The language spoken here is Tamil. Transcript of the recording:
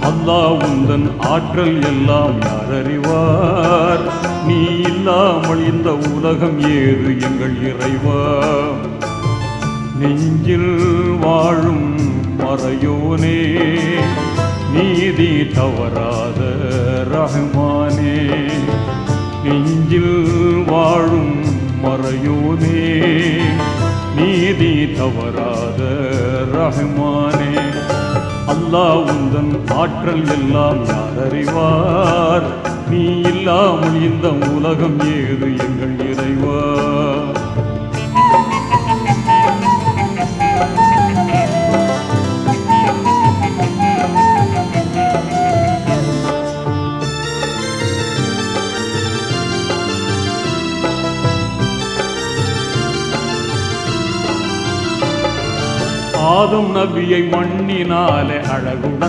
அல்லாஹ் உந்தன் ஆற்றல் எல்லாம் யார் அறிவார்? நீ இல்லாமல் இந்த உலகம் ஏது எங்கள் இறைவா? நெஞ்சில் வாழும் மறையோனே, நீதி தவறாத ரஹ்மானே. நெஞ்சில் வாழும் மறையோனே, நீதி தவறாத ரஹ்மானே. அல்லாஹ் உந்தன் ஆற்றல் எல்லாம் யார் அறிவார்? நீ இல்லாமல் இந்த உலகம் ஏது எங்கள் இறைவா? ஆதம் நபியை மண்ணினாலே அழகுடன்